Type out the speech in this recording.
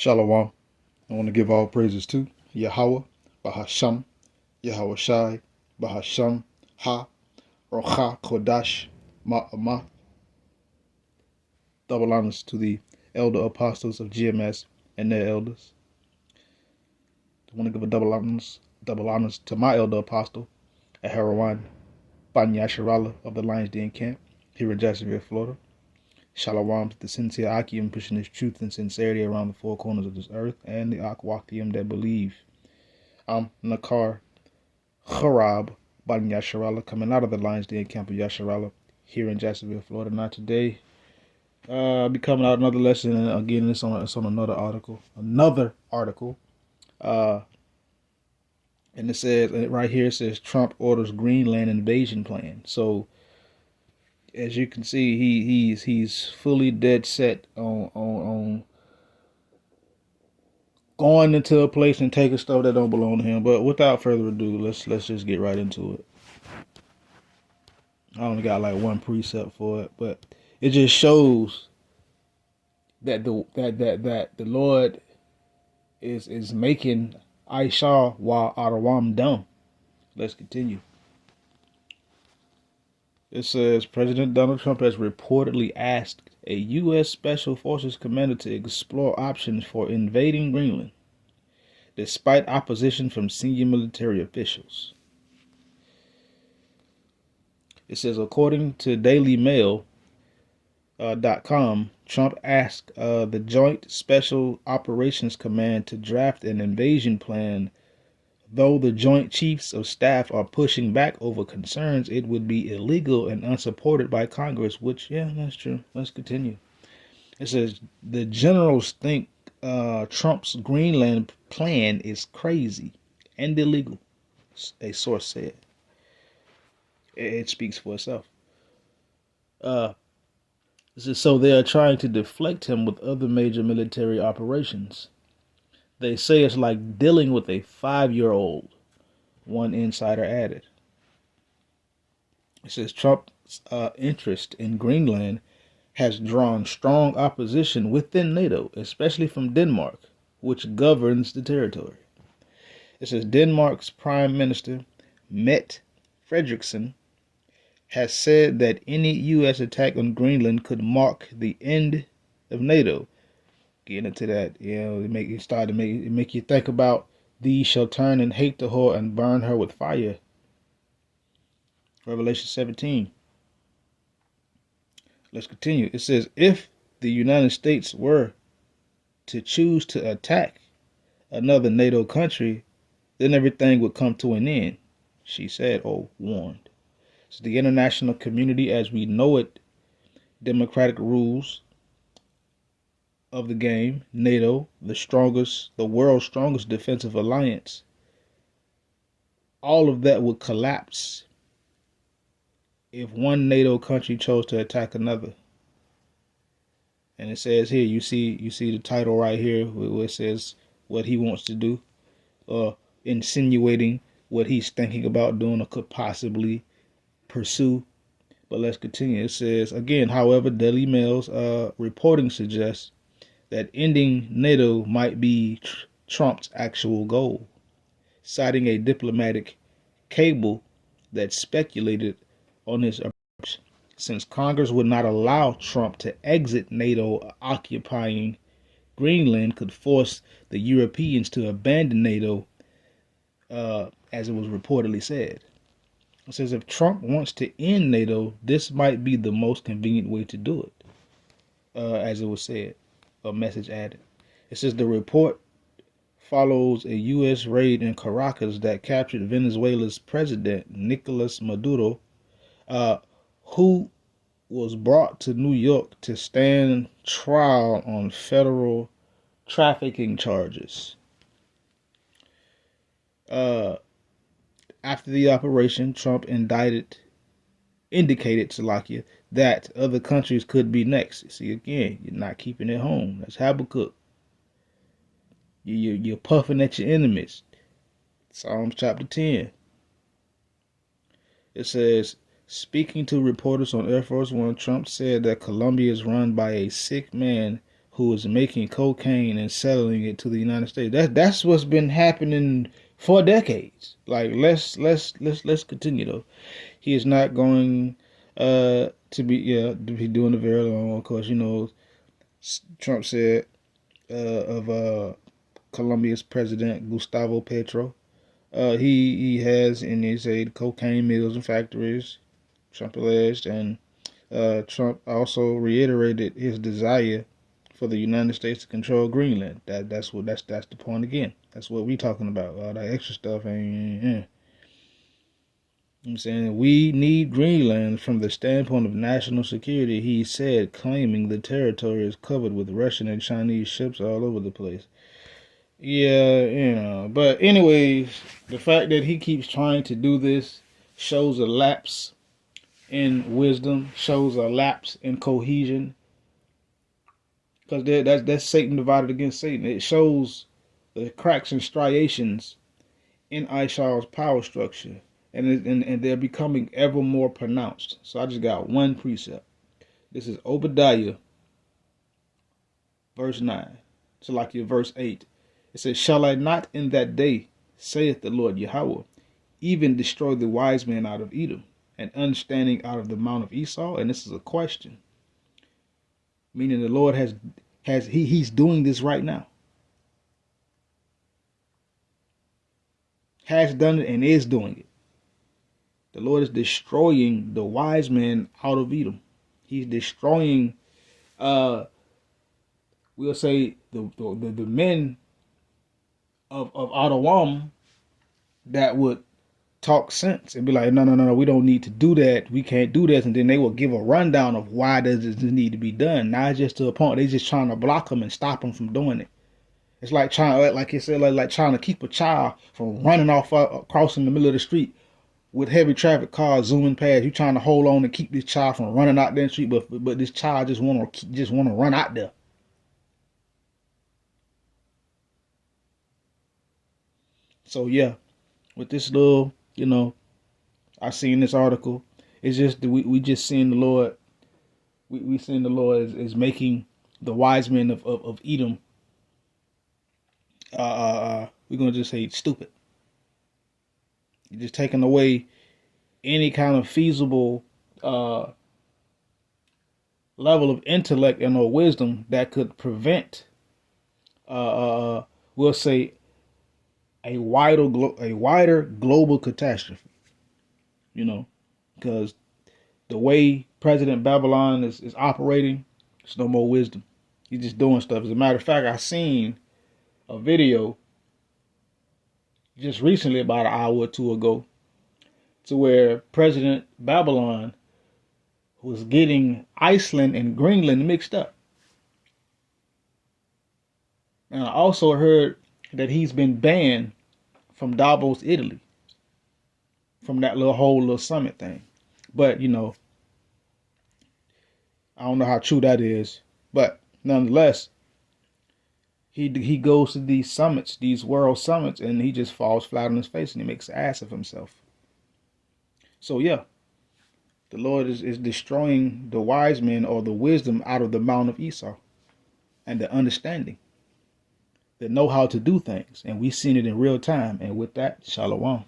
Shalom. I want to give all praises to Yahweh, Bahasham, Yahweh Shai, Bahasham, Ha, Rocha, Kodash, Ma'amah. Double honors to the elder apostles of GMS and their elders. I want to give a double honors to my elder apostle, Aharawan Banya Sharala of the Lions Den camp here in Jacksonville, Florida. Shalom to the sincere Akim pushing his truth and sincerity around the four corners of this earth, and the Akwakim that believe. I'm Nakar Harab Ban Yasharala coming out of the Lions Den camp of Yasharala here in Jacksonville, Florida. Now today, I'll be coming out another lesson, and again, it's on another article. And it says right here, it says Trump orders Greenland invasion plan. So as you can see, he's fully dead set on going into a place and taking stuff that don't belong to him. But without further ado, let's just get right into it. I only got like one precept for it, but it just shows that the Lord is making Aisha wa Arawam dumb. Let's continue. It says President Donald Trump has reportedly asked a U.S. Special Forces commander to explore options for invading Greenland, despite opposition from senior military officials. It says, according to DailyMail.com, Trump asked the Joint Special Operations Command to draft an invasion plan. Though the Joint Chiefs of Staff are pushing back over concerns it would be illegal and unsupported by Congress, which, yeah, that's true. Let's continue. It says, the generals think Trump's Greenland plan is crazy and illegal, a source said. It speaks for itself. This is so they are trying to deflect him with other major military operations. They say it's like dealing with a 5-year-old, one insider added. It says Trump's interest in Greenland has drawn strong opposition within NATO, especially from Denmark, which governs the territory. It says Denmark's Prime Minister, Mette Frederiksen, has said that any U.S. attack on Greenland could mark the end of NATO. Getting into that, it make you think about these shall turn and hate the whore and burn her with fire. Revelation 17. Let's continue. It says, if the United States were to choose to attack another NATO country, then everything would come to an end, she said, or warned. So the international community as we know it, democratic rules of the game, NATO, the world's strongest defensive alliance, all of that would collapse if one NATO country chose to attack another. And it says here, you see the title right here where it says what he wants to do, insinuating what he's thinking about doing or could possibly pursue. But let's continue. It says, again, however, Daily Mail's reporting suggests that ending NATO might be Trump's actual goal, citing a diplomatic cable that speculated on his approach. Since Congress would not allow Trump to exit NATO, occupying Greenland could force the Europeans to abandon NATO, as it was reportedly said. It says if Trump wants to end NATO, this might be the most convenient way to do it, as it was said. A message added. It says the report follows a U.S. raid in Caracas that captured Venezuela's president, Nicolas Maduro, who was brought to New York to stand trial on federal trafficking charges. After the operation, Trump indicated Slovakia that other countries could be next. See, again, you're not keeping it home. That's Habakkuk. You're puffing at your enemies. Psalms chapter 10. It says, speaking to reporters on Air Force One, Trump said that Colombia is run by a sick man who is making cocaine and selling it to the United States. That's what's been happening for decades. Like let's continue though. He is not going to be doing it very long. Of course, Trump said of Colombia's president Gustavo Petro. He has in his aid cocaine mills and factories. Trump alleged, and Trump also reiterated his desire for the United States to control Greenland. That's the point again. That's what we talking about. All that extra stuff ain't. I'm saying we need Greenland from the standpoint of national security, he said, claiming the territory is covered with Russian and Chinese ships all over the place. Yeah, But anyways, the fact that he keeps trying to do this shows a lapse in wisdom, shows a lapse in cohesion. Because that's Satan divided against Satan. It shows the cracks and striations in Ishar's power structure. And they're becoming ever more pronounced. So I just got one precept. This is Obadiah, verse 9. So like your verse 8. It says, shall I not in that day, saith the Lord Yahweh, even destroy the wise men out of Edom, and understanding out of the mount of Esau? And this is a question. Meaning the Lord he's doing this right now. Has done it and is doing it. The Lord is destroying the wise men out of Edom. He's destroying, we'll say, the men of Adawam that would talk sense and be like, no, we don't need to do that. We can't do this. And then they will give a rundown of why does this need to be done. Now it's just to a point. They're just trying to block them and stop them from doing it. It's like like you said, like trying to keep a child from running off crossing the middle of the street with heavy traffic cars zooming past. You trying to hold on and keep this child from running out there the street, but this child just want to run out there. So yeah, with this little, I seen this article. It's just we just seeing the Lord. We seeing the Lord is making the wise men of Edom. We're gonna just say stupid. You're just taking away any kind of feasible level of intellect and or wisdom that could prevent, we'll say, a wider global catastrophe. Because the way President Babylon is operating, it's no more wisdom. He's just doing stuff. As a matter of fact, I seen a video just recently, about an hour or two ago, to where President Babylon was getting Iceland and Greenland mixed up. And I also heard that he's been banned from Davos, Italy, from that whole summit thing. But, I don't know how true that is. But nonetheless, he goes to these summits, these world summits, and he just falls flat on his face and he makes an ass of himself. So yeah, the Lord is destroying the wise men or the wisdom out of the mount of Esau and the understanding, that know how to do things. And we've seen it in real time. And with that, shalom.